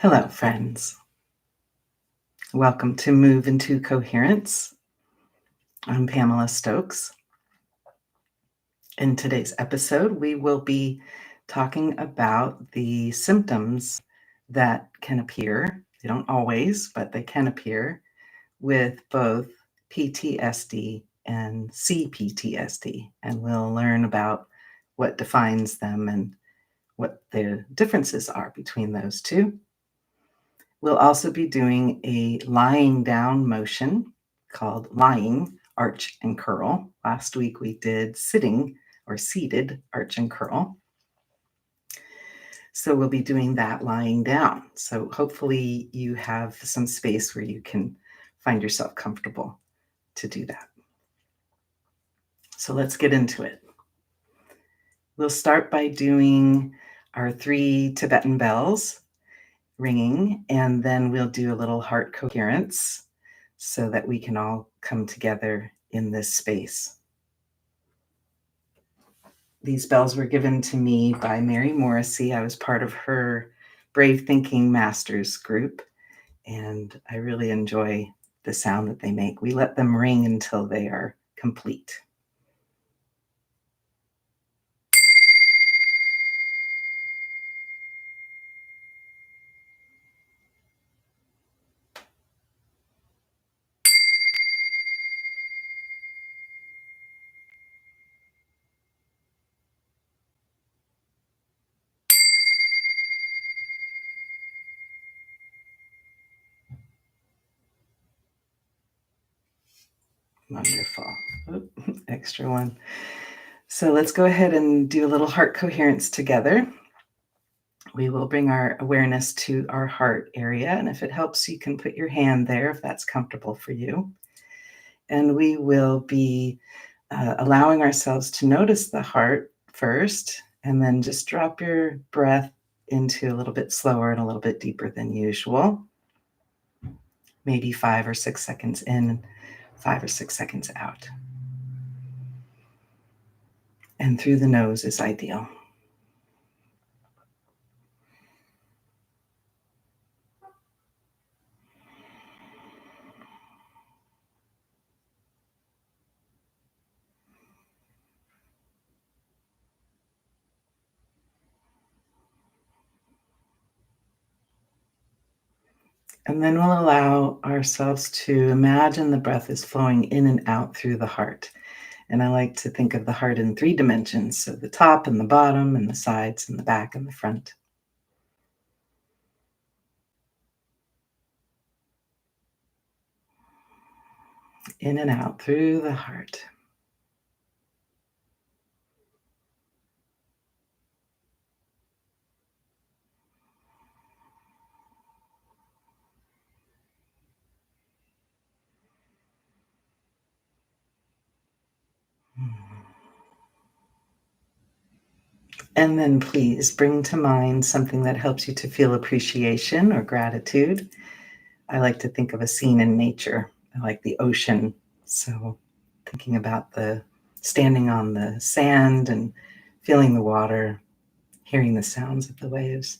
Hello, friends. Welcome to Move Into Coherence. I'm Pamela Stokes. In today's episode, we will be talking about the symptoms that can appear. They don't always, but they can appear with both PTSD and CPTSD. And we'll learn about what defines them and what the differences are between those two. We'll also be doing a lying down motion called lying, arch, and curl. Last week we did sitting or seated arch and curl. So we'll be doing that lying down. So hopefully you have some space where you can find yourself comfortable to do that. So let's get into it. We'll start by doing our 3 Tibetan bells ringing, and then we'll do a little heart coherence so that we can all come together in this space. These bells were given to me by Mary Morrissey. I was part of her Brave Thinking Masters group, and I really enjoy the sound that they make. We let them ring until they are complete. Wonderful. Oop, extra one. So let's go ahead and do a little heart coherence together. We will bring our awareness to our heart area. And if it helps, you can put your hand there if that's comfortable for you. And we will be allowing ourselves to notice the heart first, and then just drop your breath into a little bit slower and a little bit deeper than usual. Maybe 5 or 6 seconds in, 5 or 6 seconds out. And through the nose is ideal. And then we'll allow ourselves to imagine the breath is flowing in and out through the heart. And I like to think of the heart in 3 dimensions. So the top and the bottom and the sides and the back and the front. In and out through the heart. And then please bring to mind something that helps you to feel appreciation or gratitude. I like to think of a scene in nature. I like the ocean. So thinking about standing on the sand and feeling the water, hearing the sounds of the waves.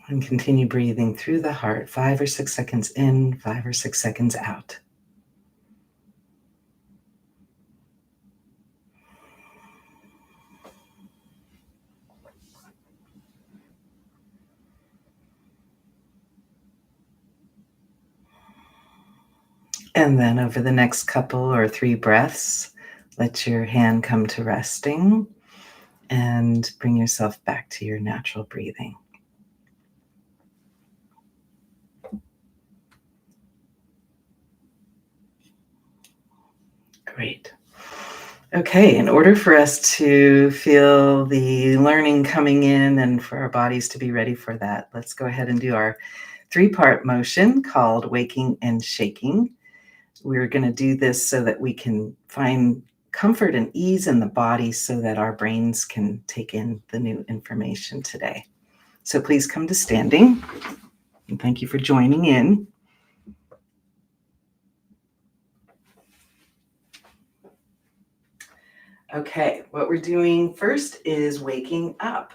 And continue breathing through the heart, 5 or 6 seconds in, 5 or 6 seconds out. And then over the next couple or 3 breaths, let your hand come to resting and bring yourself back to your natural breathing. Great. Okay, in order for us to feel the learning coming in and for our bodies to be ready for that, let's go ahead and do our 3-part motion called waking and shaking. We're going to do this so that we can find comfort and ease in the body so that our brains can take in the new information today. So please come to standing. And thank you for joining in. Okay, what we're doing first is waking up.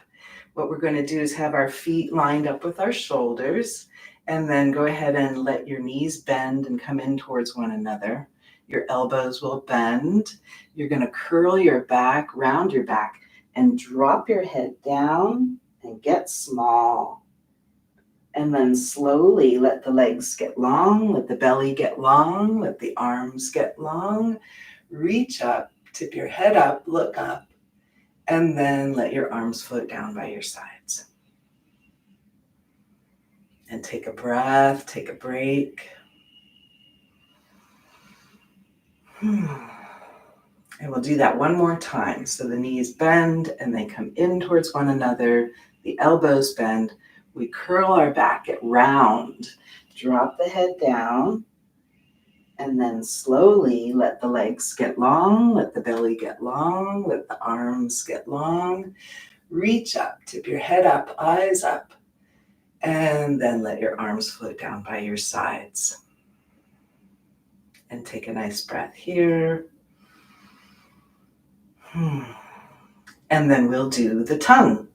What we're going to do is have our feet lined up with our shoulders, and then go ahead and let your knees bend and come in towards one another. Your elbows will bend. You're going to curl your back, round your back, and drop your head down and get small. And then slowly let the legs get long, let the belly get long, let the arms get long. Reach up, tip your head up, look up, and then let your arms float down by your sides. And take a breath, take a break. And we'll do that one more time. So the knees bend and they come in towards one another. The elbows bend. We curl our back, get round. Drop the head down. And then slowly let the legs get long, let the belly get long, let the arms get long. Reach up, tip your head up, eyes up, and then let your arms float down by your sides. And take a nice breath here. And then we'll do the tongue.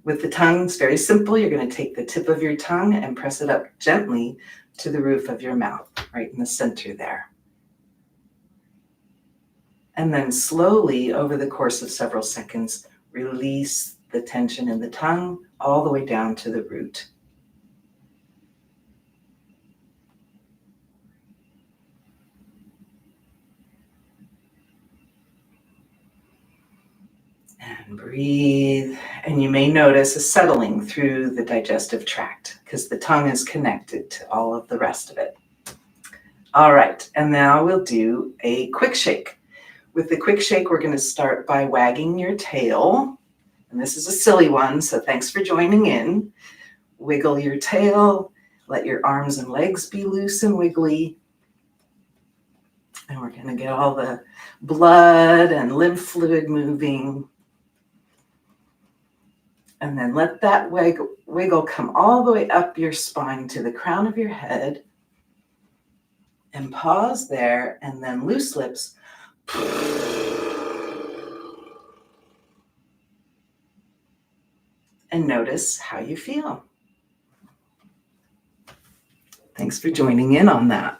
With the tongue, it's very simple. You're going to take the tip of your tongue and press it up gently to the roof of your mouth, right in the center there. And then slowly, over the course of several seconds, release the tension in the tongue all the way down to the root. And breathe. And you may notice a settling through the digestive tract because the tongue is connected to all of the rest of it. All right, and now we'll do a quick shake. With the quick shake, we're going to start by wagging your tail. And this is a silly one, so thanks for joining in. Wiggle your tail. Let your arms and legs be loose and wiggly. And we're going to get all the blood and lymph fluid moving. And then let that wiggle come all the way up your spine to the crown of your head. And pause there, and then loose lips. And notice how you feel. Thanks for joining in on that.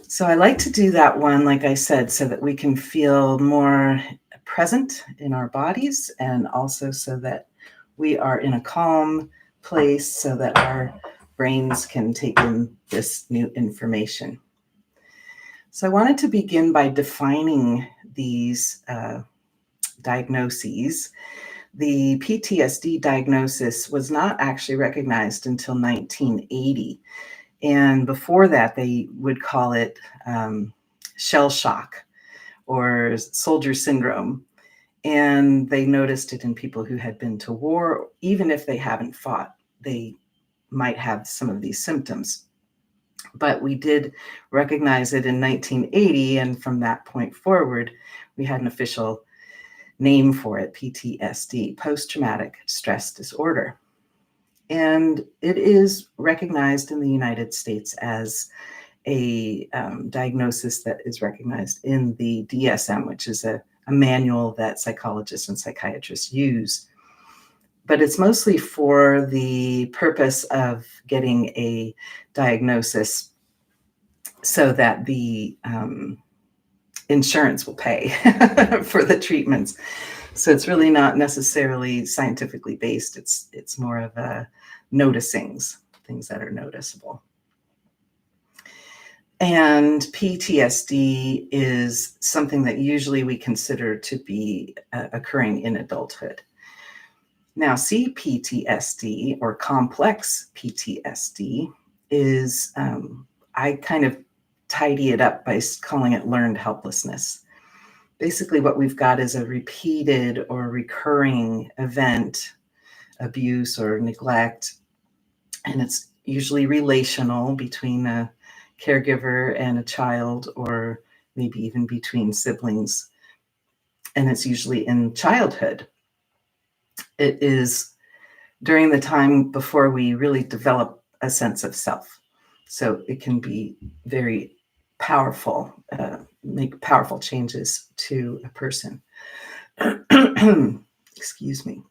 So I like to do that one, like I said, so that we can feel more present in our bodies, and also so that we are in a calm place so that our brains can take in this new information. So I wanted to begin by defining these diagnoses. The PTSD diagnosis was not actually recognized until 1980. And before that, they would call it shell shock or soldier syndrome. And they noticed it in people who had been to war. Even if they haven't fought, they might have some of these symptoms. But we did recognize it in 1980. And from that point forward, we had an official name for it, PTSD, post-traumatic stress disorder. And it is recognized in the United States as a diagnosis that is recognized in the DSM, which is a manual that psychologists and psychiatrists use. But it's mostly for the purpose of getting a diagnosis so that the insurance will pay for the treatments. So it's really not necessarily scientifically based. It's more of a noticings, things that are noticeable. And PTSD is something that usually we consider to be occurring in adulthood. Now, CPTSD or complex PTSD is, I kind of tidy it up by calling it learned helplessness. Basically, what we've got is a repeated or recurring event, abuse or neglect, and it's usually relational between a caregiver and a child, or maybe even between siblings. and it's usually in childhood. It is during the time before we really develop a sense of self. So it can be very powerful, make powerful changes to a person. Excuse me.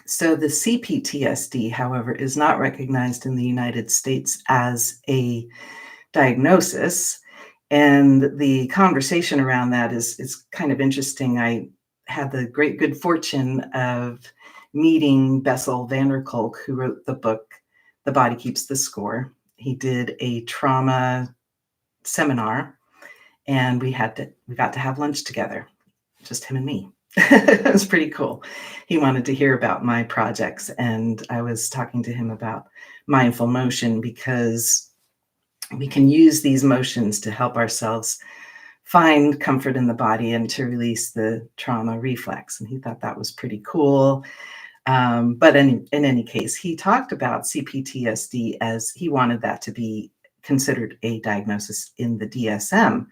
So the CPTSD, however, is not recognized in the United States as a diagnosis. And the conversation around that is kind of interesting. I had the great good fortune of meeting Bessel van der Kolk, who wrote the book, The Body Keeps the Score. He did a trauma seminar, and we got to have lunch together, just him and me. It was pretty cool. He wanted to hear about my projects, and I was talking to him about mindful motion, because we can use these motions to help ourselves find comfort in the body and to release the trauma reflex. And he thought that was pretty cool. But in any case, he talked about CPTSD as he wanted that to be considered a diagnosis in the DSM.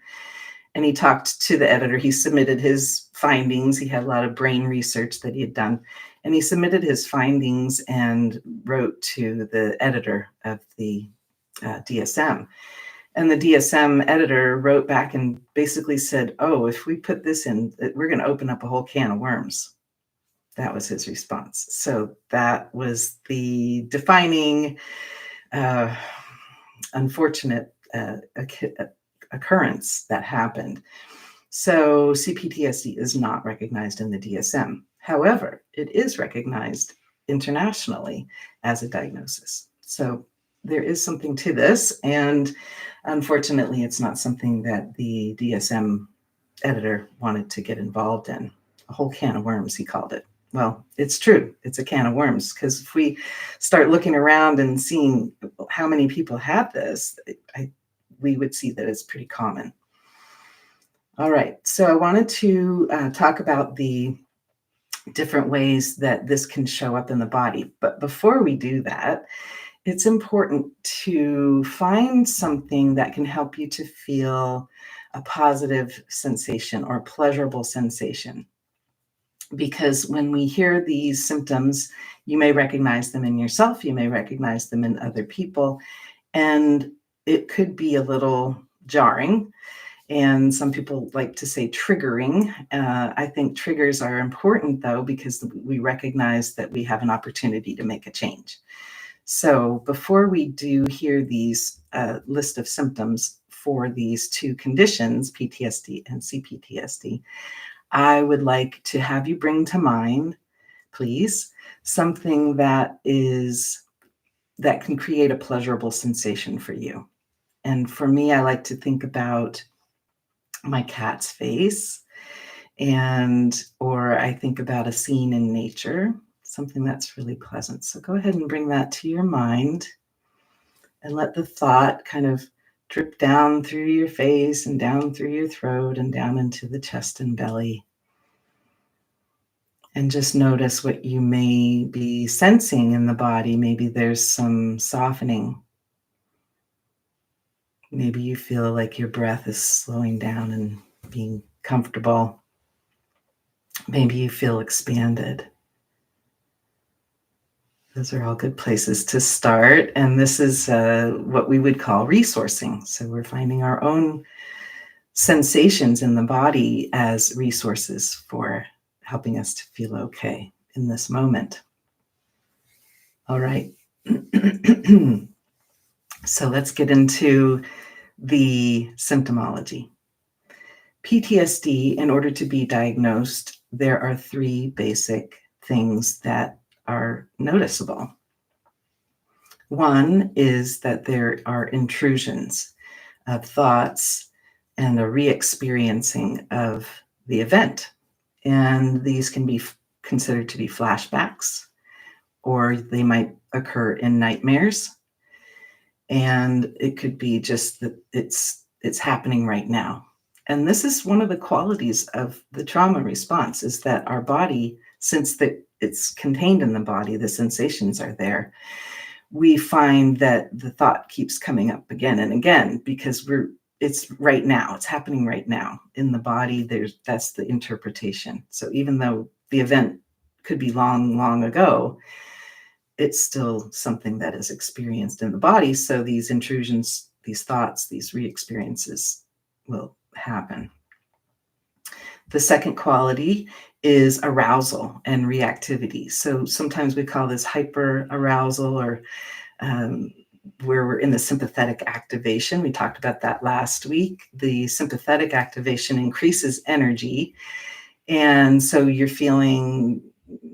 And he talked to the editor. He submitted his findings. He had a lot of brain research that he had done. And he submitted his findings and wrote to the editor of the DSM. And the DSM editor wrote back and basically said, oh, if we put this in, we're going to open up a whole can of worms. That was his response. So that was the defining, unfortunate occurrence that happened. So CPTSD is not recognized in the DSM. However, it is recognized internationally as a diagnosis. So there is something to this, and unfortunately, it's not something that the DSM editor wanted to get involved in. A whole can of worms, he called it. Well, it's true. It's a can of worms, because if we start looking around and seeing how many people have this, we would see that it's pretty common. All right, so I wanted to talk about the different ways that this can show up in the body. But before we do that, it's important to find something that can help you to feel a positive sensation or a pleasurable sensation. Because when we hear these symptoms, you may recognize them in yourself, you may recognize them in other people, and it could be a little jarring. And some people like to say triggering. I think triggers are important, though, because we recognize that we have an opportunity to make a change. So before we do hear these list of symptoms for these two conditions, PTSD and CPTSD, I would like to have you bring to mind, please, something that can create a pleasurable sensation for you. And for me, I like to think about my cat's face, or I think about a scene in nature, something that's really pleasant. So go ahead and bring that to your mind and let the thought kind of drip down through your face and down through your throat and down into the chest and belly. And just notice what you may be sensing in the body. Maybe there's some softening. Maybe you feel like your breath is slowing down and being comfortable. Maybe you feel expanded. Those are all good places to start. And this is what we would call resourcing. So we're finding our own sensations in the body as resources for helping us to feel okay in this moment. All right. So let's get into the symptomology. PTSD, in order to be diagnosed, there are three basic things that are noticeable. One is that there are intrusions of thoughts and a re-experiencing of the event. And these can be considered to be flashbacks, or they might occur in nightmares. And it could be just that it's happening right now. And this is one of the qualities of the trauma response, is that our body, since it's contained in the body, the sensations are there, we find that the thought keeps coming up again and again, because it's right now. It's happening right now in the body. That's the interpretation. So even though the event could be long, long ago, it's still something that is experienced in the body. So these intrusions, these thoughts, these re-experiences will happen. The second quality is arousal and reactivity. So sometimes we call this hyper arousal, or where we're in the sympathetic activation. We talked about that last week. The sympathetic activation increases energy. And so you're feeling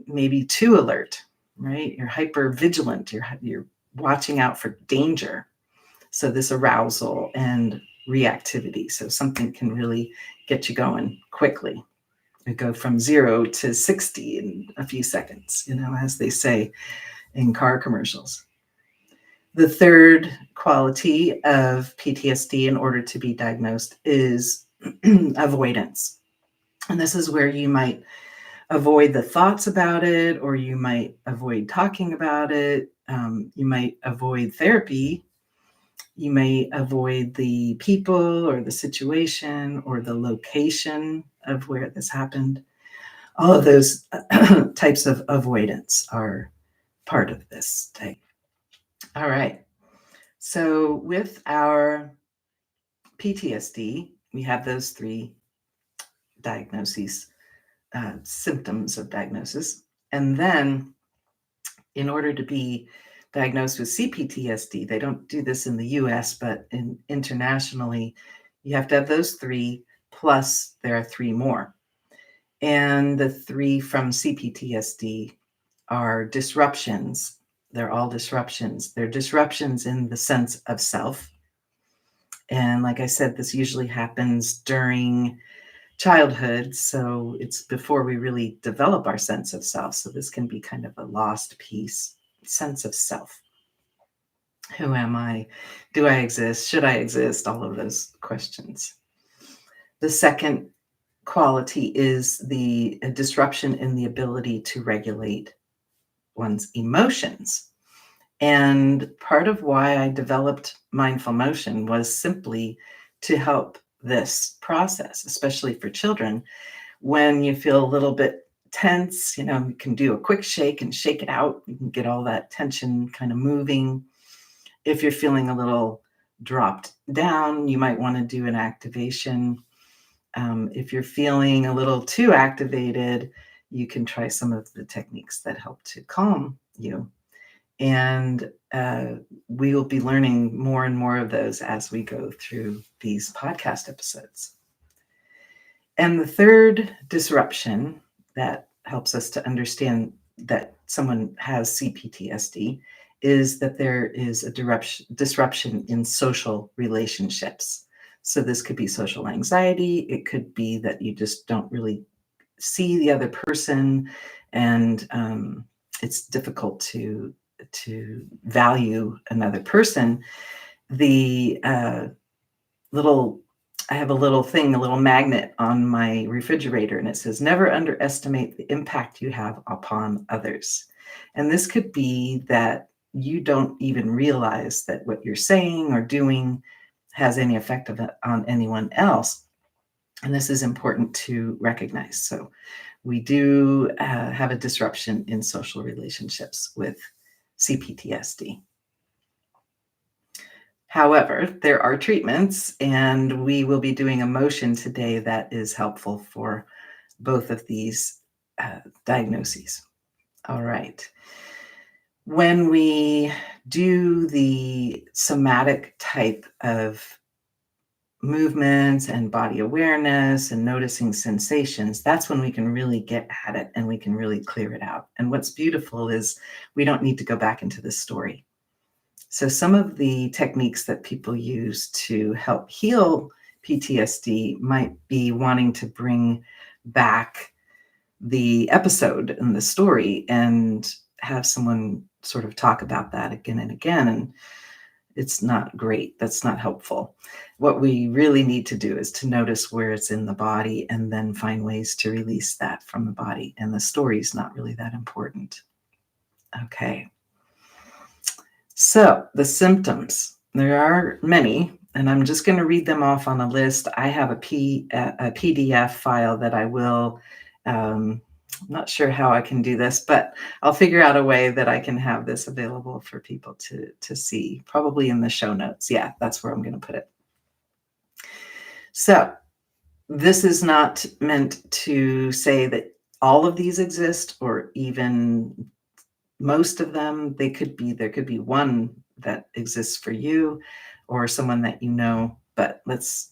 maybe too alert, right? You're hyper vigilant. You're watching out for danger. So this arousal and reactivity. So something can really get you going quickly. You go from 0 to 60 in a few seconds, as they say in car commercials. The third quality of PTSD in order to be diagnosed is avoidance. And this is where you might avoid the thoughts about it, or you might avoid talking about it. You might avoid therapy. You may avoid the people or the situation or the location of where this happened. All of those types of avoidance are part of this type. All right. So with our PTSD, we have those three diagnoses, symptoms of diagnosis. And then in order to be diagnosed with CPTSD, they don't do this in the US, but internationally, you have to have those three, plus there are three more. And the three from CPTSD are disruptions. They're all disruptions. They're disruptions in the sense of self. And like I said, this usually happens during childhood. So it's before we really develop our sense of self. So this can be kind of a lost piece, sense of self. Who am I? Do I exist? Should I exist? All of those questions. The second quality is the disruption in the ability to regulate one's emotions. And part of why I developed mindful motion was simply to help this process, especially for children. When you feel a little bit tense, you can do a quick shake and shake it out. You can get all that tension kind of moving. If you're feeling a little dropped down, you might want to do an activation. If you're feeling a little too activated, you can try some of the techniques that help to calm you. And we will be learning more and more of those as we go through these podcast episodes. And the third disruption that helps us to understand that someone has CPTSD is that there is a disruption in social relationships. So this could be social anxiety. It could be that you just don't really see the other person, and it's difficult to value another person. I have a little thing, a little magnet on my refrigerator, and it says, never underestimate the impact you have upon others. And this could be that you don't even realize that what you're saying or doing has any effect on anyone else. And this is important to recognize. So we do have a disruption in social relationships with CPTSD. However, there are treatments, and we will be doing a motion today that is helpful for both of these diagnoses. All right. When we do the somatic type of movements and body awareness and noticing sensations, that's when we can really get at it and we can really clear it out. And what's beautiful is we don't need to go back into the story. So some of the techniques that people use to help heal PTSD might be wanting to bring back the episode and the story and have someone sort of talk about that again and again. And it's not great. That's not helpful. What we really need to do is to notice where it's in the body and then find ways to release that from the body. And the story is not really that important. Okay. So the symptoms, there are many, And I'm just going to read them off on a list. I have a PDF file that I will, I'm not sure how I can do this, but I'll figure out a way that I can have this available for people to see, probably in the show notes. Yeah, that's where I'm going to put it. So this is not meant to say that all of these exist or even most of them. There could be one that exists for you or someone that you know, but let's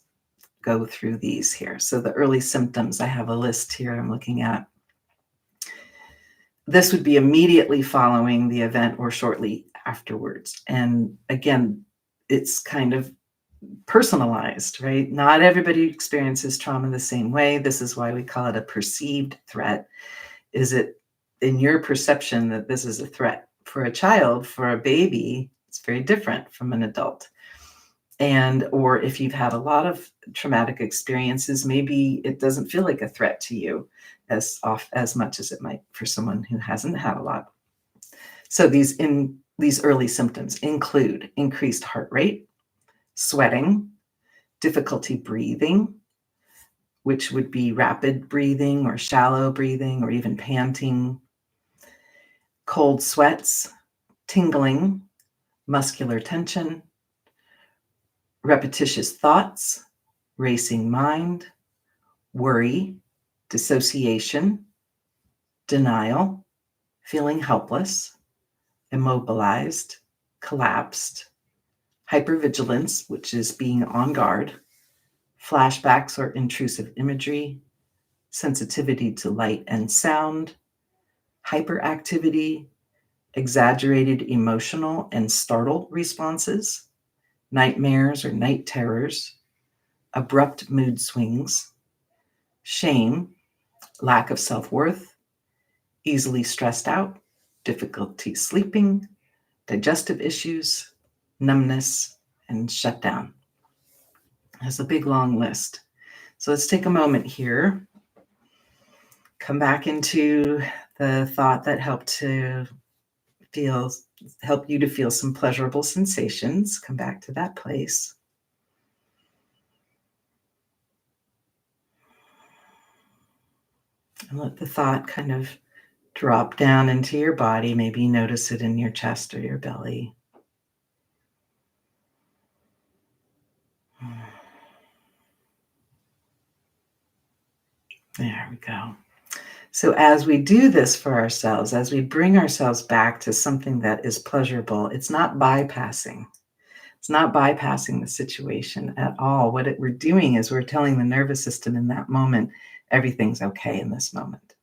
go through these here. So the early symptoms, I have a list here I'm looking at. This would be immediately following the event or shortly afterwards. And again, it's kind of personalized, right? Not everybody experiences trauma the same way. This is why we call it a perceived threat. Is it in your perception that this is a threat? For a child, for a baby, it's very different from an adult. And or if you've had a lot of traumatic experiences, maybe it doesn't feel like a threat to you as much as it might for someone who hasn't had a lot. So these early symptoms include increased heart rate, sweating, difficulty breathing, which would be rapid breathing or shallow breathing or even panting, cold sweats, tingling, muscular tension, repetitious thoughts, racing mind, worry, dissociation, denial, feeling helpless, immobilized, collapsed, hypervigilance, which is being on guard, flashbacks or intrusive imagery, sensitivity to light and sound, hyperactivity, exaggerated emotional and startle responses, nightmares or night terrors, abrupt mood swings, shame, lack of self-worth, easily stressed out, difficulty sleeping, digestive issues, numbness, and shutdown. That's a big, long list. So let's take a moment here. Come back into the thought that helped you to feel some pleasurable sensations. Come back to that place. And let the thought kind of drop down into your body. Maybe notice it in your chest or your belly. There we go. So as we do this for ourselves, as we bring ourselves back to something that is pleasurable, it's not bypassing. It's not bypassing the situation at all. What we're doing is we're telling the nervous system in that moment, everything's okay in this moment.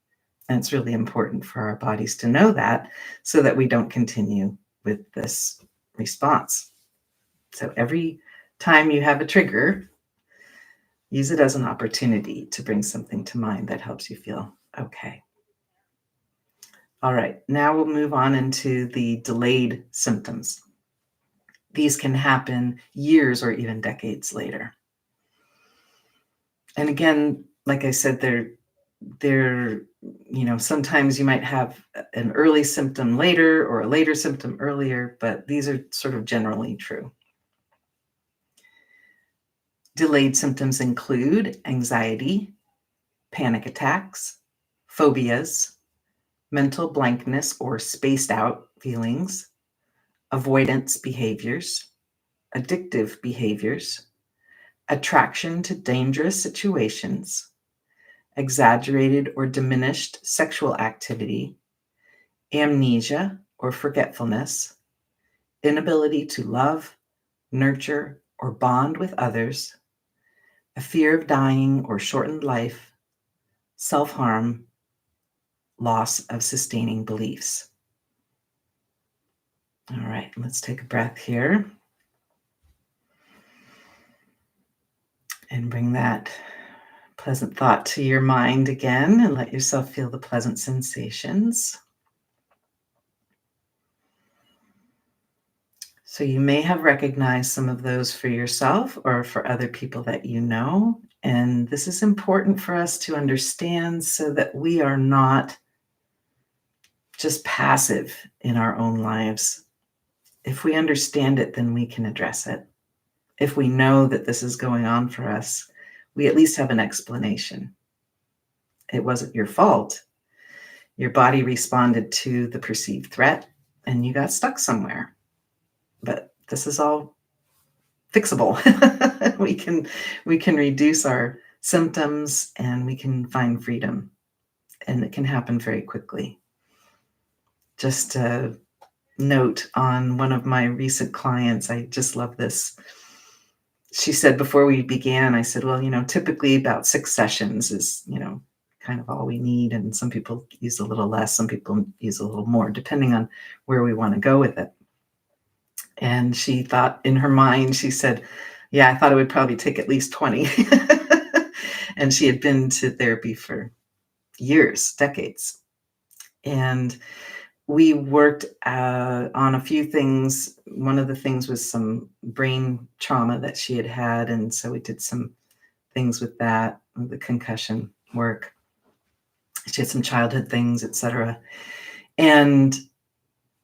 And it's really important for our bodies to know that so that we don't continue with this response. So every time you have a trigger, use it as an opportunity to bring something to mind that helps you feel okay. All right, now we'll move on into the delayed symptoms. These can happen years or even decades later. And again, like I said, they're sometimes you might have an early symptom later or a later symptom earlier, but these are sort of generally true. Delayed symptoms include anxiety, panic attacks, phobias, mental blankness or spaced out feelings, avoidance behaviors, addictive behaviors, attraction to dangerous situations, exaggerated or diminished sexual activity, amnesia or forgetfulness, inability to love, nurture, or bond with others, a fear of dying or shortened life, self-harm, loss of sustaining beliefs. All right, let's take a breath here and bring that pleasant thought to your mind again and let yourself feel the pleasant sensations. So you may have recognized some of those for yourself or for other people that you know. And this is important for us to understand so that we are not just passive in our own lives. If we understand it, then we can address it. If we know that this is going on for us, we at least have an explanation. It wasn't your fault. Your body responded to the perceived threat and you got stuck somewhere. But this is all fixable. we can reduce our symptoms and we can find freedom, and it can happen very quickly. Just a note on one of my recent clients, I just love this. She said before we began, I said, well, typically about 6 sessions is, kind of all we need. And some people use a little less, some people use a little more, depending on where we want to go with it. And she thought in her mind, she said, yeah, I thought it would probably take at least 20. And she had been to therapy for years, decades. And we worked on a few things. One of the things was some brain trauma that she had had. And so we did some things with that, with the concussion work. She had some childhood things, etc. And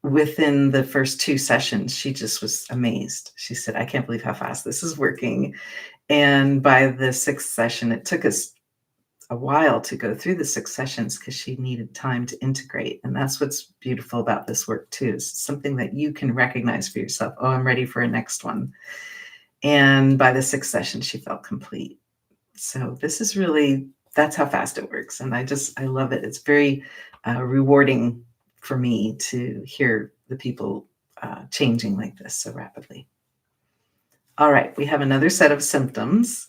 within the first 2 sessions, she just was amazed. She said, I can't believe how fast this is working. And by the 6th session, it took us a while to go through the 6 sessions because she needed time to integrate. And that's what's beautiful about this work too, is something that you can recognize for yourself. Oh, I'm ready for a next one. And by the 6th session, she felt complete. So this is really, that's how fast it works. And I love it. It's very rewarding for me to hear the people changing like this so rapidly. All right, we have another set of symptoms.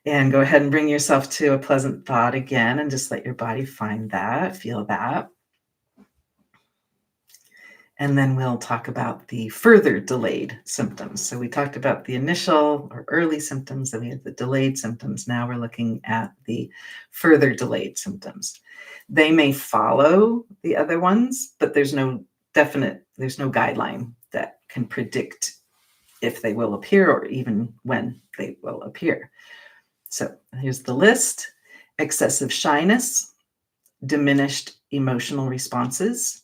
And go ahead and bring yourself to a pleasant thought again and just let your body find that, feel that. And then we'll talk about the further delayed symptoms. So we talked about the initial or early symptoms, then we had the delayed symptoms. Now we're looking at the further delayed symptoms. They may follow the other ones, but there's no guideline that can predict if they will appear or even when they will appear. So here's the list: excessive shyness, diminished emotional responses,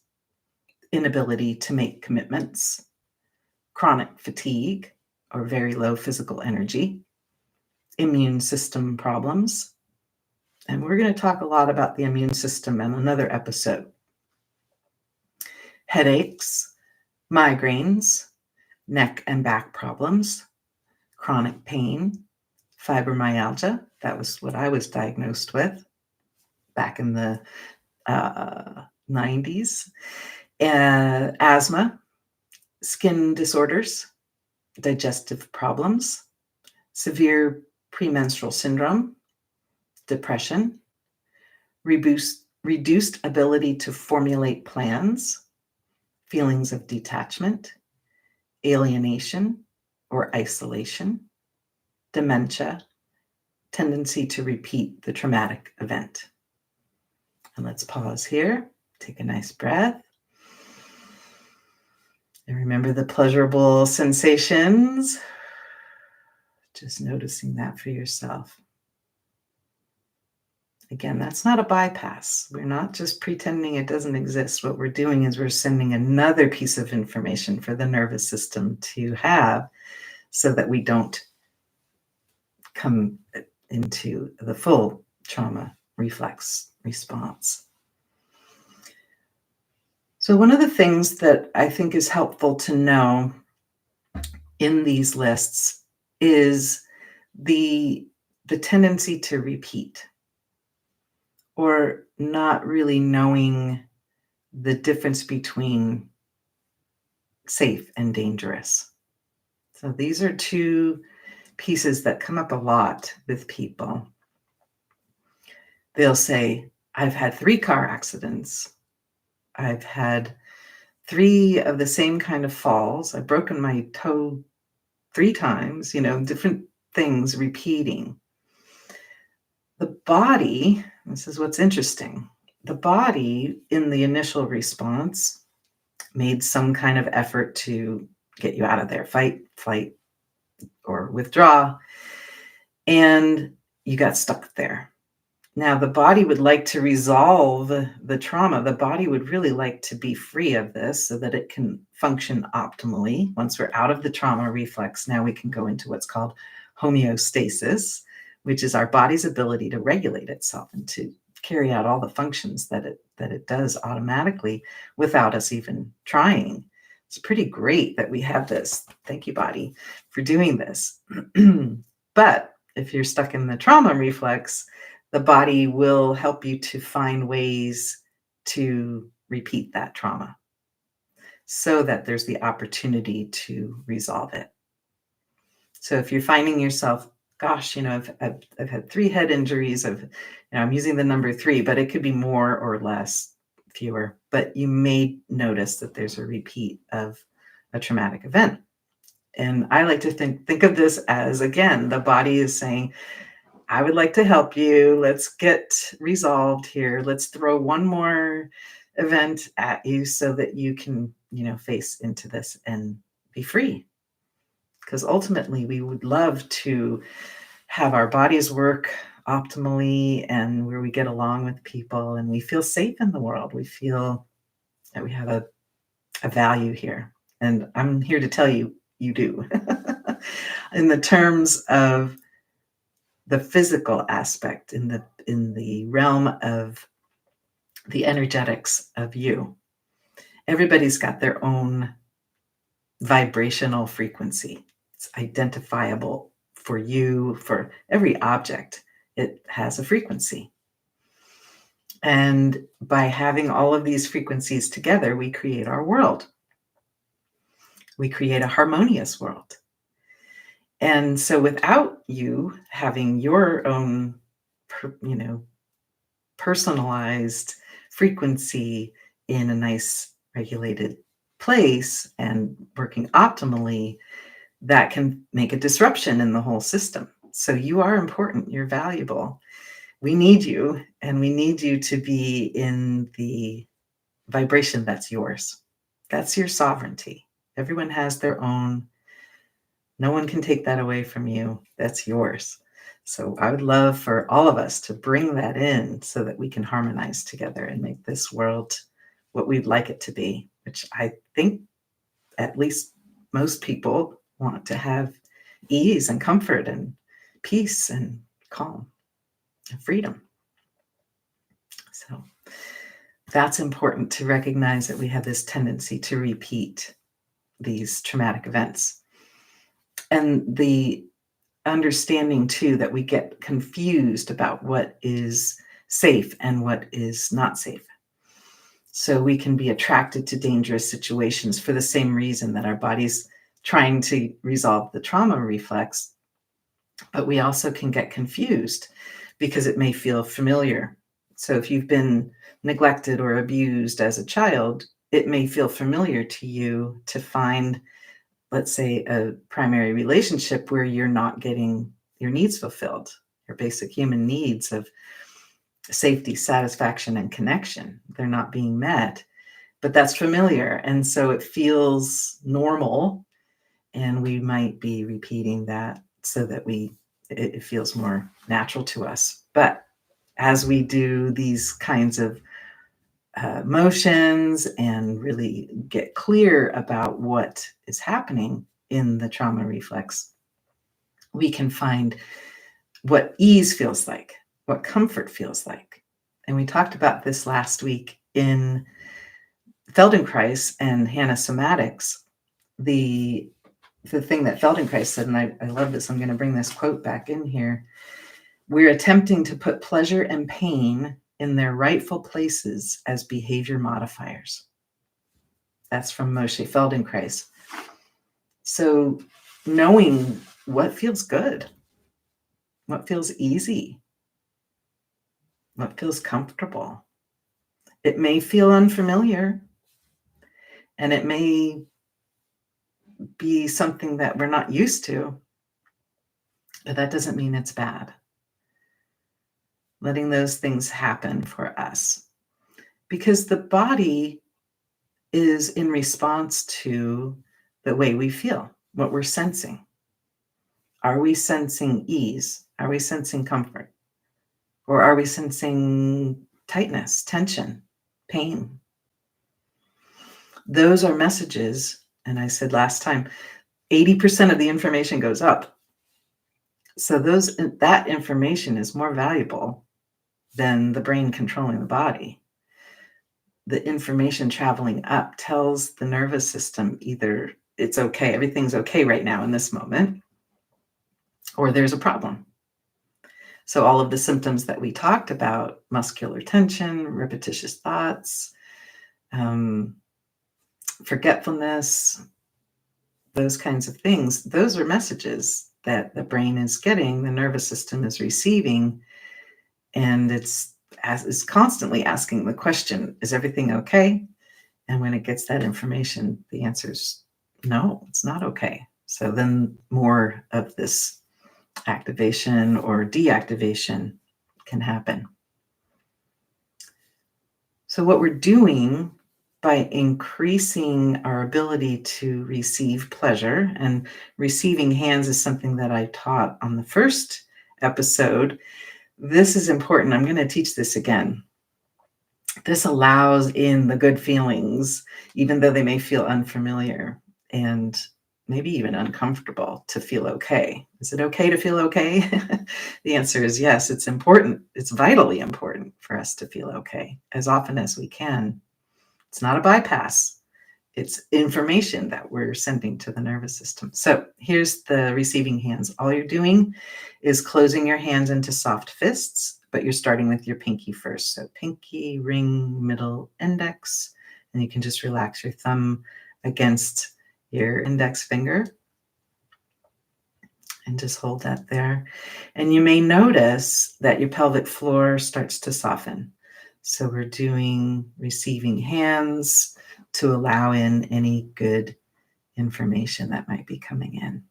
inability to make commitments, chronic fatigue or very low physical energy, immune system problems. And we're going to talk a lot about the immune system in another episode. Headaches, migraines, neck and back problems, chronic pain, fibromyalgia. That was what I was diagnosed with back in the 90s. Asthma, skin disorders, digestive problems, severe premenstrual syndrome, depression, reduced ability to formulate plans, feelings of detachment, alienation or isolation, dementia, tendency to repeat the traumatic event. And let's pause here, take a nice breath. And remember the pleasurable sensations. Just noticing that for yourself. Again, that's not a bypass. We're not just pretending it doesn't exist. What we're doing is we're sending another piece of information for the nervous system to have so that we don't come into the full trauma reflex response. So one of the things that I think is helpful to know in these lists is the tendency to repeat, or not really knowing the difference between safe and dangerous. So these are 2 pieces that come up a lot with people. They'll say, I've had 3 car accidents. I've had 3 of the same kind of falls. I've broken my toe 3 times, different things repeating. The body, this is what's interesting, the body in the initial response made some kind of effort to get you out of there, fight, flight, or withdraw, and you got stuck there. Now, the body would like to resolve the trauma. The body would really like to be free of this so that it can function optimally. Once we're out of the trauma reflex, now we can go into what's called homeostasis, which is our body's ability to regulate itself and to carry out all the functions that it does automatically without us even trying. It's pretty great that we have this. Thank you, body, for doing this. But if you're stuck in the trauma reflex, the body will help you to find ways to repeat that trauma so that there's the opportunity to resolve it. So if you're finding yourself, gosh, I've had 3 head injuries I'm using the number 3, but it could be more or less, fewer, but you may notice that there's a repeat of a traumatic event. And I like to think of this as, again, the body is saying, I would like to help you. Let's get resolved here. Let's throw one more event at you so that you can, face into this and be free. Because ultimately, we would love to have our bodies work optimally and where we get along with people and we feel safe in the world. We feel that we have a value here. And I'm here to tell you, you do. In the terms of the physical aspect, in the realm of the energetics of you, everybody's got their own vibrational frequency. It's identifiable for you, for every object. It has a frequency. And by having all of these frequencies together, we create our world. We create a harmonious world. And so without you having your own, personalized frequency in a nice regulated place and working optimally, that can make a disruption in the whole system. So you are important. You're valuable. We need you, and we need you to be in the vibration that's yours. That's your sovereignty. Everyone has their own. No one can take that away from you. That's yours. So I would love for all of us to bring that in so that we can harmonize together and make this world what we'd like it to be, which I think at least most people want to have ease and comfort and peace and calm and freedom. So that's important to recognize that we have this tendency to repeat these traumatic events. And the understanding too that we get confused about what is safe and what is not safe. So we can be attracted to dangerous situations for the same reason that our body's trying to resolve the trauma reflex, but we also can get confused because it may feel familiar. So if you've been neglected or abused as a child, it may feel familiar to you to find, let's say, a primary relationship where you're not getting your needs fulfilled, your basic human needs of safety, satisfaction, and connection. They're not being met, but that's familiar. And so it feels normal, and we might be repeating that so that it feels more natural to us. But as we do these kinds of motions and really get clear about what is happening in the trauma reflex, we can find what ease feels like, what comfort feels like. And we talked about this last week in Feldenkrais and Hannah Somatics. The thing that Feldenkrais said, and I love this, I'm going to bring this quote back in here. We're attempting to put pleasure and pain in their rightful places as behavior modifiers. That's from Moshe Feldenkrais. So knowing what feels good, what feels easy, what feels comfortable. It may feel unfamiliar, and it may be something that we're not used to, but that doesn't mean it's bad. Letting those things happen for us, because the body is in response to the way we feel, what we're sensing. Are we sensing ease? Are we sensing comfort? Or are we sensing tightness, tension, pain? Those are messages. And I said last time, 80% of the information goes up. So that information is more valuable than the brain controlling the body. The information traveling up tells the nervous system either it's okay, everything's okay right now in this moment, or there's a problem. So all of the symptoms that we talked about, muscular tension, repetitious thoughts, forgetfulness, those kinds of things, those are messages that the brain is getting, the nervous system is receiving, and it's constantly asking the question, is everything okay? And when it gets that information, the answer is no, it's not okay. So then more of this activation or deactivation can happen. So what we're doing by increasing our ability to receive pleasure, and receiving hands is something that I taught on the first episode. This is important. I'm going to teach this again. This allows in the good feelings, even though they may feel unfamiliar and maybe even uncomfortable, to feel okay. Is it okay to feel okay? The answer is yes. It's important. It's vitally important for us to feel okay as often as we can. It's not a bypass. It's information that we're sending to the nervous system. So here's the receiving hands. All you're doing is closing your hands into soft fists, but you're starting with your pinky first. So pinky, ring, middle, index, and you can just relax your thumb against your index finger and just hold that there. And you may notice that your pelvic floor starts to soften. So we're doing receiving hands to allow in any good information that might be coming in.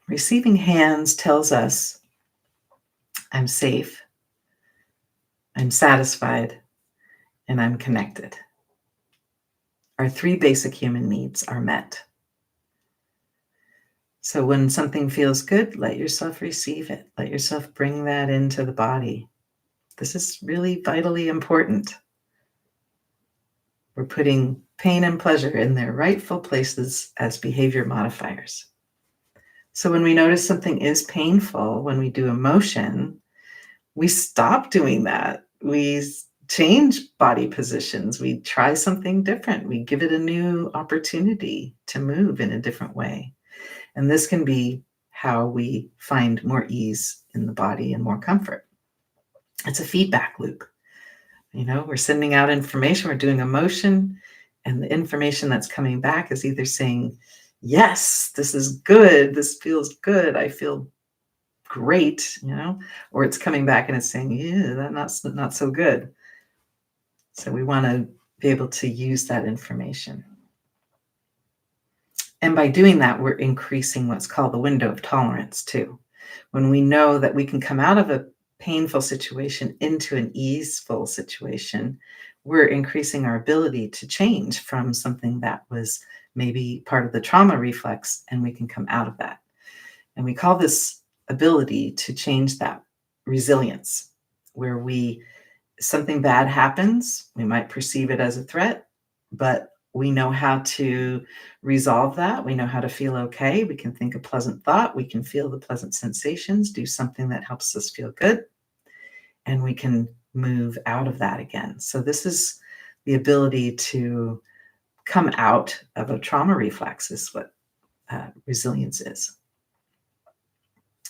Receiving hands tells us, I'm safe, I'm satisfied, and I'm connected. Our three basic human needs are met. So when something feels good, let yourself receive it. Let yourself bring that into the body. This is really vitally important. We're putting pain and pleasure in their rightful places as behavior modifiers. So when we notice something is painful, when we do emotion, we stop doing that. We change body positions. We try something different. We give it a new opportunity to move in a different way. And this can be how we find more ease in the body and more comfort. It's a feedback loop. We're sending out information, we're doing emotion, and the information that's coming back is either saying, yes, this is good, this feels good, I feel great, or it's coming back and it's saying, yeah, that's not so good. So we want to be able to use that information. And by doing that, we're increasing what's called the window of tolerance too. When we know that we can come out of a painful situation into an easeful situation, we're increasing our ability to change from something that was maybe part of the trauma reflex, and we can come out of that. And we call this ability to change that resilience, where something bad happens, we might perceive it as a threat, but we know how to resolve that. We know how to feel okay. We can think a pleasant thought. We can feel the pleasant sensations, do something that helps us feel good, and we can move out of that again. So this is the ability to come out of a trauma reflex is what resilience is.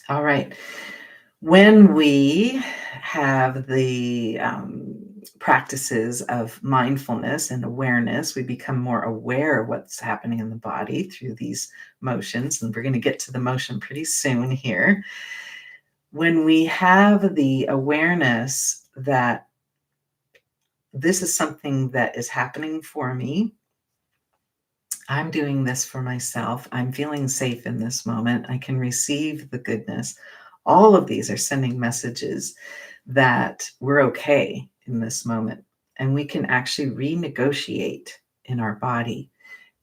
All right. When we have the practices of mindfulness and awareness, we become more aware of what's happening in the body through these motions. And we're going to get to the motion pretty soon here. When we have the awareness that this is something that is happening for me, I'm doing this for myself, I'm feeling safe in this moment, I can receive the goodness. All of these are sending messages that we're okay in this moment. And we can actually renegotiate in our body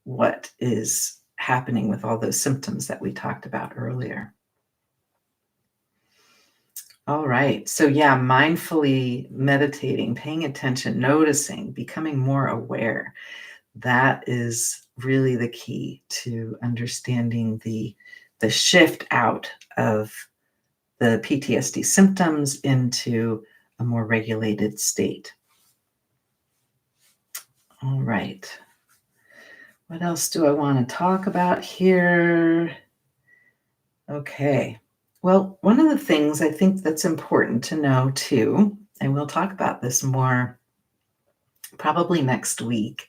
what is happening with all those symptoms that we talked about earlier. All right. So, yeah, mindfully meditating, paying attention, noticing, becoming more aware. That is really the key to understanding the shift out of the PTSD symptoms into a more regulated state. All right. What else do I want to talk about here? Okay. Well, one of the things I think that's important to know too, and we'll talk about this more probably next week,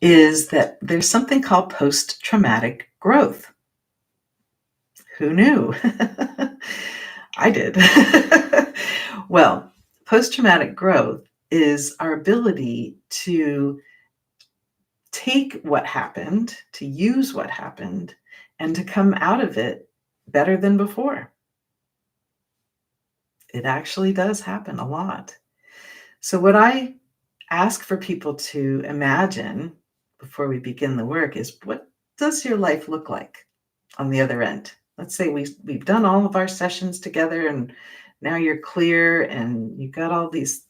is that there's something called post-traumatic growth. Who knew? I did. Well, post-traumatic growth is our ability to take what happened, to use what happened, and to come out of it better than before. It actually does happen a lot. So, what I ask for people to imagine before we begin the work is, what does your life look like on the other end? Let's say we've done all of our sessions together and now you're clear and you've got all these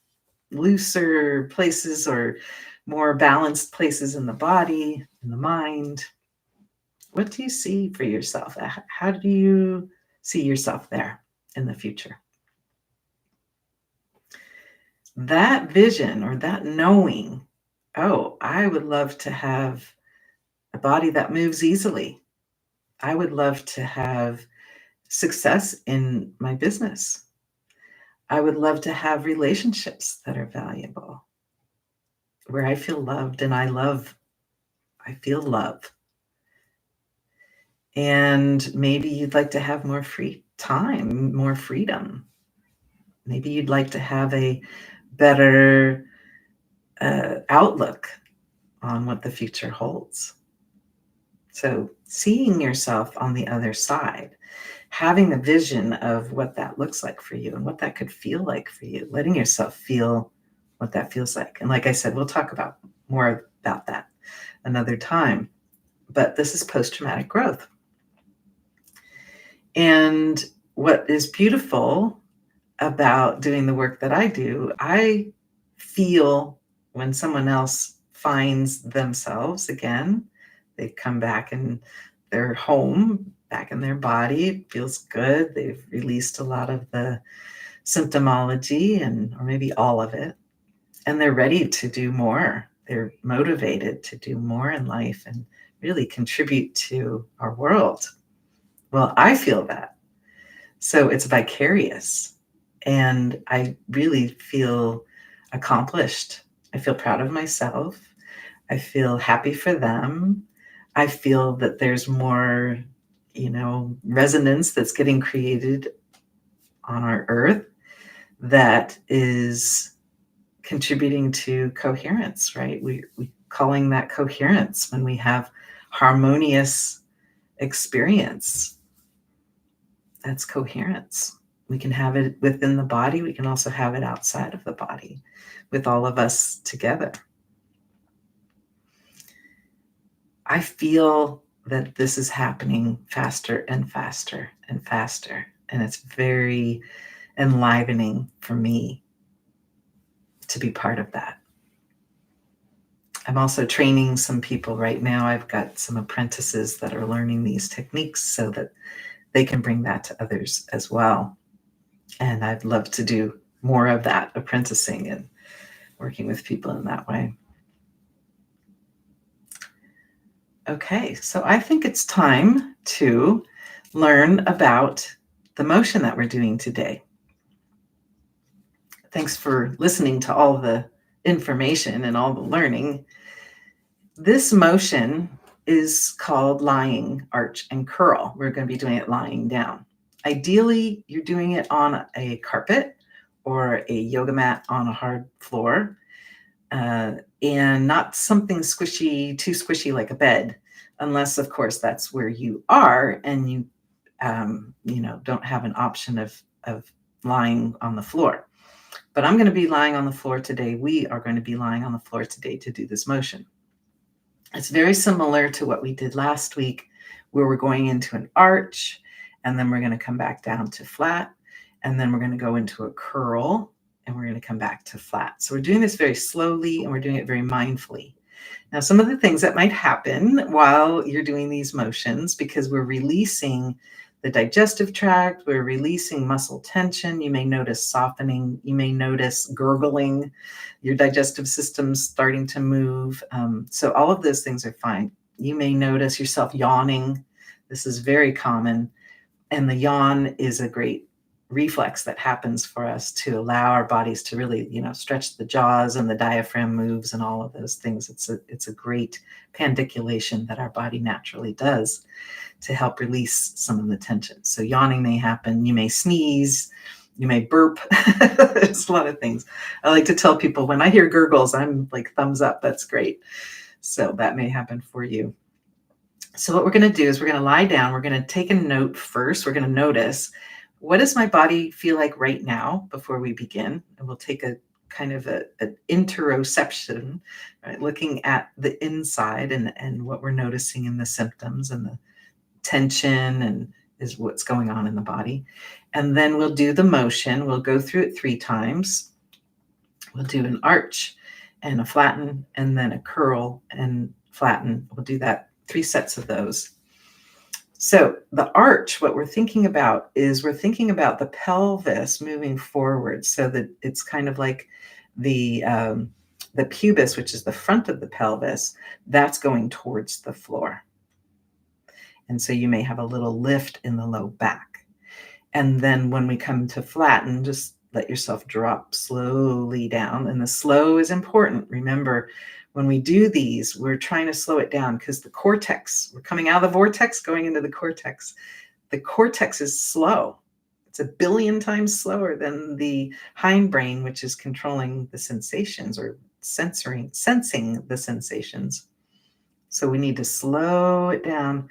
looser places or more balanced places in the body, in the mind. What do you see for yourself? How do you see yourself there in the future? That vision or that knowing, oh, I would love to have a body that moves easily. I would love to have success in my business. I would love to have relationships that are valuable, where I feel loved and I feel love. And maybe you'd like to have more free time, more freedom. Maybe you'd like to have a better outlook on what the future holds. So, seeing yourself on the other side, having a vision of what that looks like for you and what that could feel like for you, letting yourself feel what that feels like. And like I said, we'll talk about more about that another time. But this is post traumatic growth. And what is beautiful about doing the work that I do, I feel when someone else finds themselves again, they come back and they're home, back in their body, it feels good. They've released a lot of the symptomology and or maybe all of it, and they're ready to do more. They're motivated to do more in life and really contribute to our world. Well, I feel that. So it's vicarious. And I really feel accomplished. I feel proud of myself. I feel happy for them. I feel that there's more, resonance that's getting created on our earth that is contributing to coherence, right? We calling that coherence when we have harmonious experience. That's coherence. We can have it within the body. We can also have it outside of the body with all of us together. I feel that this is happening faster and faster and faster. And it's very enlivening for me to be part of that. I'm also training some people right now. I've got some apprentices that are learning these techniques so that they can bring that to others as well. And I'd love to do more of that apprenticing and working with people in that way. Okay, so I think it's time to learn about the motion that we're doing today. Thanks for listening to all the information and all the learning. This motion is called lying, arch, and curl. We're going to be doing it lying down. Ideally, you're doing it on a carpet or a yoga mat on a hard floor, and not something squishy, too squishy like a bed, unless, of course, that's where you are and you, don't have an option of lying on the floor. But I'm going to be lying on the floor today. We are going to be lying on the floor today to do this motion. It's very similar to what we did last week, where we're going into an arch, and then we're going to come back down to flat. And then we're going to go into a curl, and we're going to come back to flat. So we're doing this very slowly, and we're doing it very mindfully. Now, some of the things that might happen while you're doing these motions, because we're releasing the digestive tract, we're releasing muscle tension. You may notice softening. You may notice gurgling. Your digestive system's starting to move. So all of those things are fine. You may notice yourself yawning. This is very common. And the yawn is a great reflex that happens for us to allow our bodies to really, stretch the jaws, and the diaphragm moves and all of those things. It's a great pandiculation that our body naturally does to help release some of the tension. So yawning may happen. You may sneeze. You may burp. There's a lot of things. I like to tell people when I hear gurgles, I'm like, thumbs up. That's great. So that may happen for you. So what we're going to do is we're going to lie down. We're going to take a note first. We're going to notice, what does my body feel like right now before we begin? And we'll take a kind of an interoception, right? Looking at the inside and what we're noticing in the symptoms and the tension and is what's going on in the body. And then we'll do the motion. We'll go through it 3 times. We'll do an arch and a flatten, and then a curl and flatten. We'll do that 3 sets of those. So the arch, what we're thinking about is we're thinking about the pelvis moving forward, so that it's kind of like the pubis, which is the front of the pelvis, that's going towards the floor. And so you may have a little lift in the low back. And then when we come to flatten, just let yourself drop slowly down. And the slow is important. Remember, when we do these, we're trying to slow it down because the cortex, we're coming out of the vortex, going into the cortex. The cortex is slow. It's 1 billion times slower than the hindbrain, which is controlling the sensations or sensing the sensations. So we need to slow it down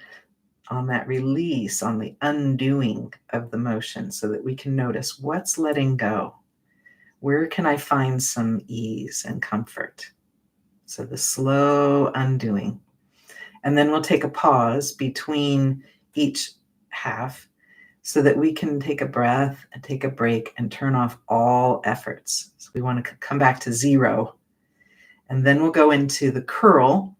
on that release, on the undoing of the motion, so that we can notice what's letting go. Where can I find some ease and comfort? So the slow undoing. And then we'll take a pause between each half so that we can take a breath and take a break and turn off all efforts. So we want to come back to 0. And then we'll go into the curl.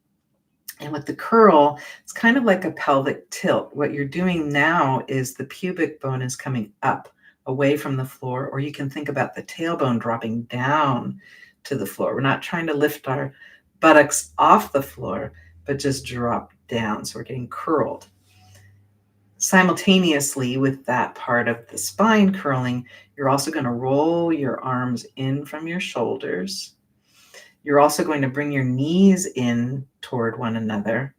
And with the curl, it's kind of like a pelvic tilt. What you're doing now is the pubic bone is coming up away from the floor, or you can think about the tailbone dropping down to the floor. We're not trying to lift our buttocks off the floor, but just drop down. So we're getting curled. Simultaneously with that part of the spine curling, you're also going to roll your arms in from your shoulders. You're also going to bring your knees in toward one another,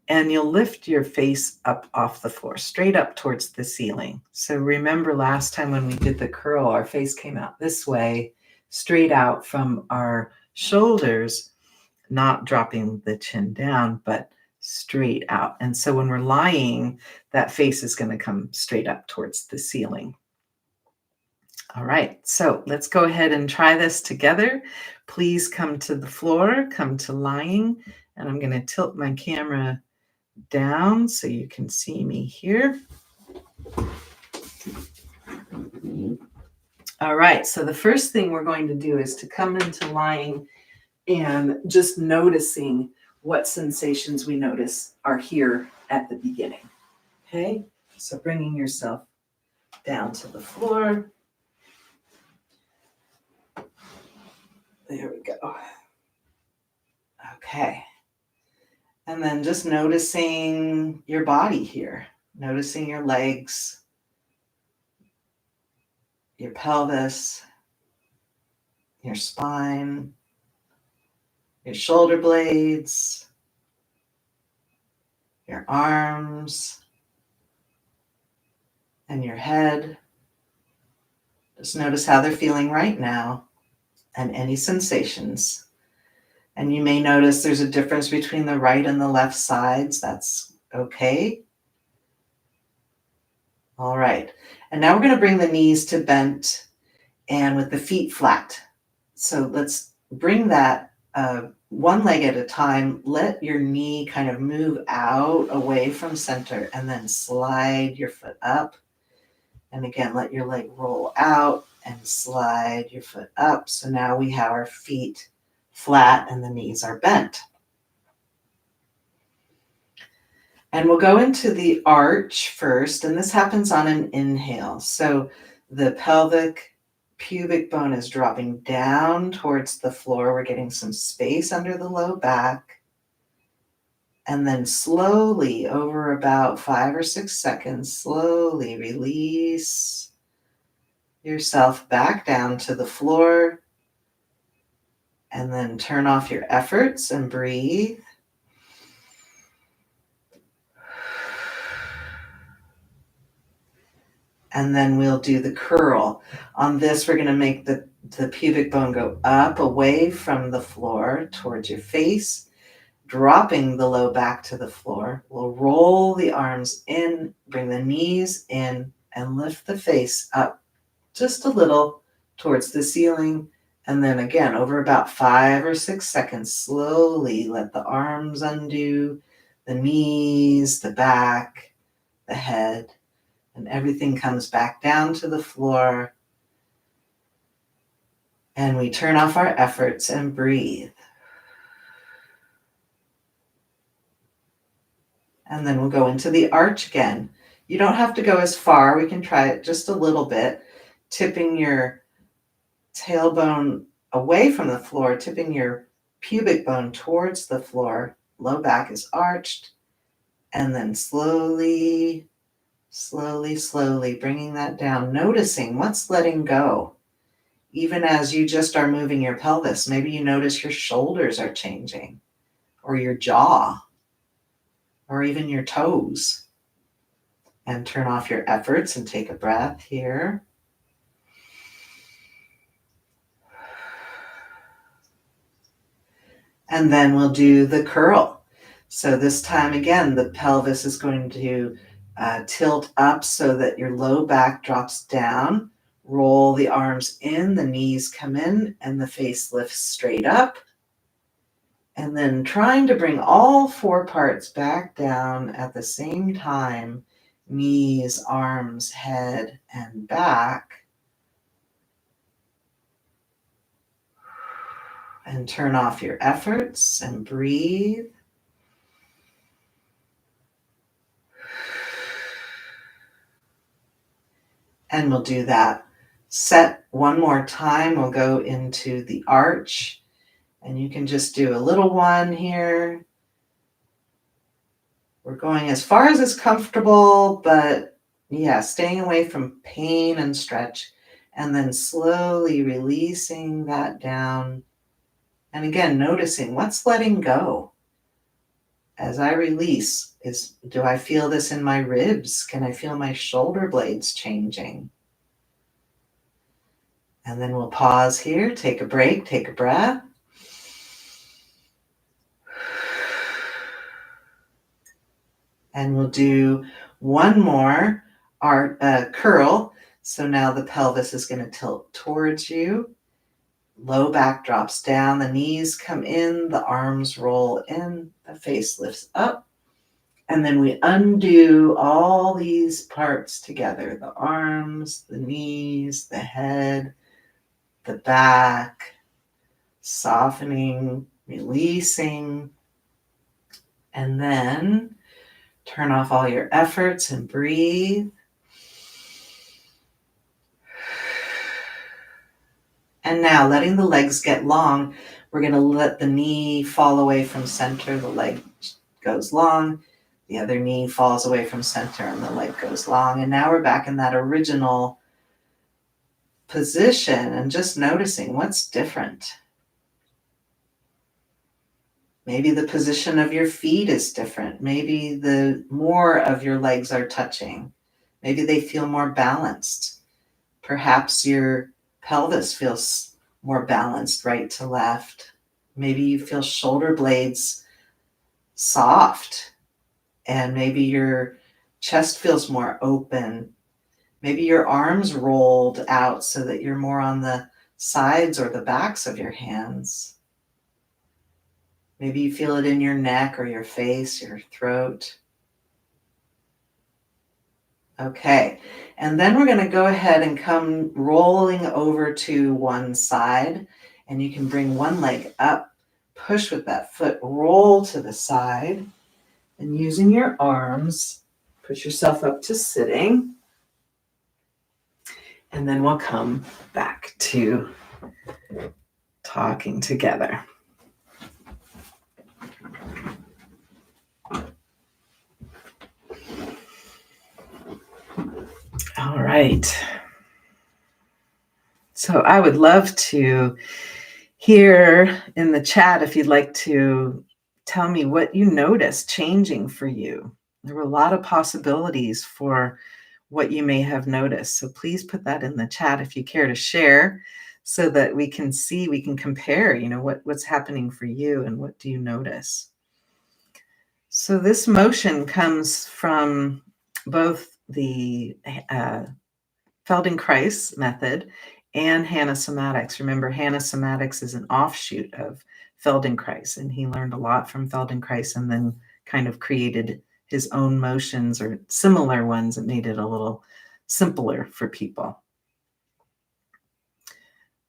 and you'll lift your face up off the floor, straight up towards the ceiling. So remember last time when we did the curl, our face came out this way, straight out from our shoulders, not dropping the chin down, but straight out. And so when we're lying, that face is going to come straight up towards the ceiling. All right, so let's go ahead and try this together. Please come to the floor, come to lying, and I'm going to tilt my camera down so you can see me here. All right, so the first thing we're going to do is to come into lying and just noticing what sensations we notice are here at the beginning. Okay, so bringing yourself down to the floor. There we go. Okay. And then just noticing your body here, noticing your legs, your pelvis, your spine, your shoulder blades, your arms, and your head. Just notice how they're feeling right now and any sensations. And you may notice there's a difference between the right and the left sides. That's okay. All right. And now we're going to bring the knees to bent and with the feet flat. So let's bring that one leg at a time. Let your knee kind of move out away from center and then slide your foot up And again, let your leg roll out and slide your foot up. So now we have our feet flat and the knees are bent. And we'll go into the arch first, and this happens on an inhale. So the pelvic pubic bone is dropping down towards the floor. We're getting some space under the low back. And then slowly, over about 5 or 6 seconds, slowly release yourself back down to the floor. And then turn off your efforts and breathe. And then we'll do the curl. On this, we're going to make the pubic bone go up away from the floor towards your face, dropping the low back to the floor. We'll roll the arms in, bring the knees in, and lift the face up just a little towards the ceiling. And then again, over about 5 or 6 seconds, slowly let the arms undo, the knees, the back, the head. And everything comes back down to the floor. And we turn off our efforts and breathe. And then we'll go into the arch again. You don't have to go as far. We can try it just a little bit, tipping your tailbone away from the floor, tipping your pubic bone towards the floor. Low back is arched. And then slowly, slowly, slowly bringing that down, noticing what's letting go. Even as you just are moving your pelvis, maybe you notice your shoulders are changing, or your jaw, or even your toes. And turn off your efforts and take a breath here. And then we'll do the curl. So this time again, the pelvis is going to tilt up so that your low back drops down. Roll the arms in, the knees come in, and the face lifts straight up. And then trying to bring all 4 parts back down at the same time, knees, arms, head, and back. And turn off your efforts and breathe. And we'll do that set one more time. We'll go into the arch, and you can just do a little one here. We're going as far as is comfortable, but yeah, staying away from pain and stretch, and then slowly releasing that down. And again, noticing what's letting go. As I release, do I feel this in my ribs? Can I feel my shoulder blades changing? And then we'll pause here, take a break, take a breath. And we'll do one more curl. So now the pelvis is going to tilt towards you. Low back drops down, the knees come in, the arms roll in, the face lifts up. And then we undo all these parts together, the arms, the knees, the head, the back, softening, releasing. And then turn off all your efforts and breathe. And now letting the legs get long, we're going to let the knee fall away from center, the leg goes long, the other knee falls away from center and the leg goes long. And now we're back in that original position and just noticing what's different. Maybe the position of your feet is different. Maybe the more of your legs are touching. Maybe they feel more balanced. Perhaps your pelvis feels more balanced right to left. Maybe you feel shoulder blades soft, and maybe your chest feels more open. Maybe your arms rolled out so that you're more on the sides or the backs of your hands. Maybe you feel it in your neck or your face, your throat. Okay, and then we're going to go ahead and come rolling over to one side, and you can bring one leg up, push with that foot, roll to the side, and using your arms, push yourself up to sitting, and then we'll come back to talking together. All right. So I would love to hear in the chat if you'd like to tell me what you noticed changing for you. There were a lot of possibilities for what you may have noticed. So please put that in the chat if you care to share so that we can see, we can compare, what's happening for you and what do you notice. So this motion comes from both the Feldenkrais method and Hanna Somatics. Remember, Hanna Somatics is an offshoot of Feldenkrais, and he learned a lot from Feldenkrais and then kind of created his own motions or similar ones that made it a little simpler for people.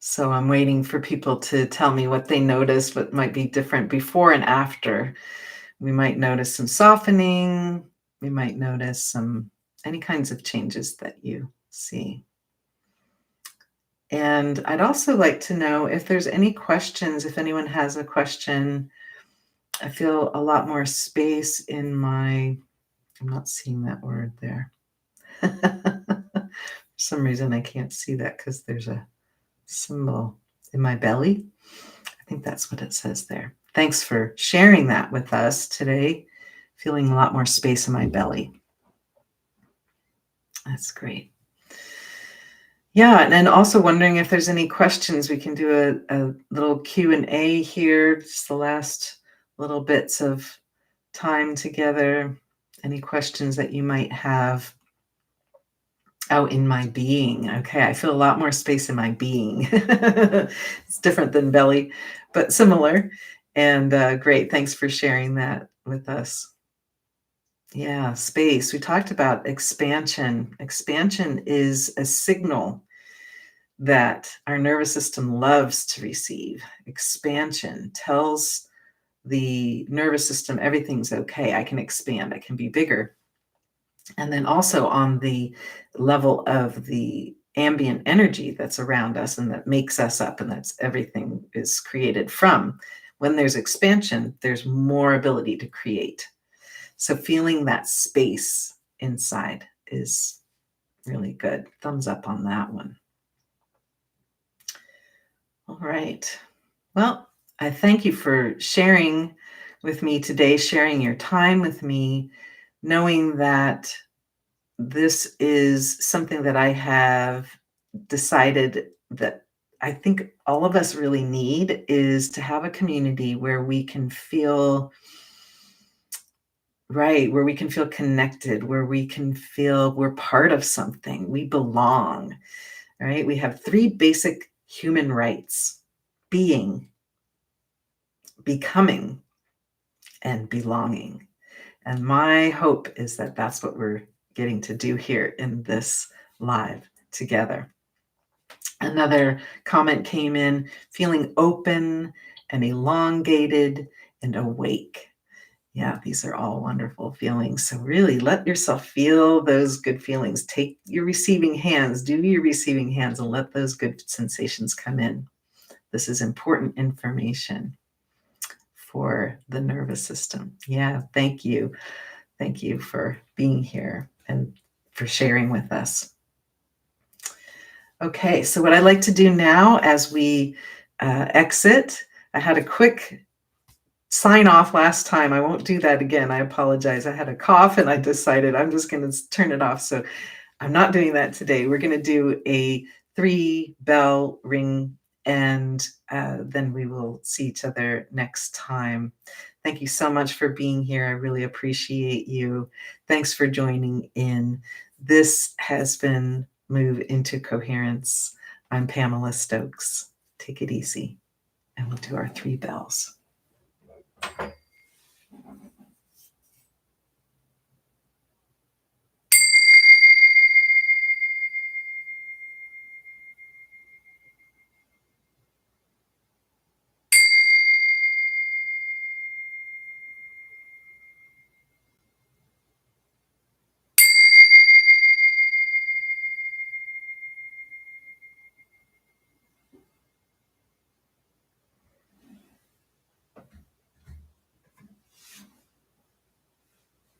So I'm waiting for people to tell me what they noticed, what might be different before and after. We might notice some softening. We might notice any kinds of changes that you see. And I'd also like to know if there's any questions, if anyone has a question. I feel a lot more space in I'm not seeing that word there. For some reason I can't see that because there's a symbol in my belly. I think that's what it says there. Thanks for sharing that with us today. Feeling a lot more space in my belly. That's great. Yeah, and then also wondering if there's any questions. We can do a little Q&A here, just the last little bits of time together. Any questions that you might have? Oh, in my being. Okay, I feel a lot more space in my being. It's different than belly, but similar. And great, thanks for sharing that with us. Yeah, space. We talked about expansion. Expansion is a signal that our nervous system loves to receive. Expansion tells the nervous system everything's okay. I can expand, I can be bigger. And then also on the level of the ambient energy that's around us and that makes us up, and that's everything is created from. When there's expansion, there's more ability to create. So feeling that space inside is really good. Thumbs up on that one. All right. Well, I thank you for sharing with me today, sharing your time with me, knowing that this is something that I have decided that I think all of us really need, is to have a community where we can feel right, where we can feel connected, where we can feel we're part of something, we belong, right? We have 3 basic human rights: being, becoming, and belonging. And my hope is that that's what we're getting to do here in this live together. Another comment came in, feeling open and elongated and awake. Yeah, these are all wonderful feelings. So really let yourself feel those good feelings. Take your receiving hands, do your receiving hands, and let those good sensations come in. This is important information for the nervous system. Yeah, thank you. Thank you for being here and for sharing with us. Okay, so what I'd like to do now as we exit, I had a quick sign off last time. I won't do that again. I apologize. I had a cough and I decided I'm just going to turn it off. So I'm not doing that today. We're going to do a 3-bell ring, and then we will see each other next time. Thank you so much for being here. I really appreciate you. Thanks for joining in. This has been Move Into Coherence. I'm Pamela Stokes. Take it easy, and we'll do our 3 bells.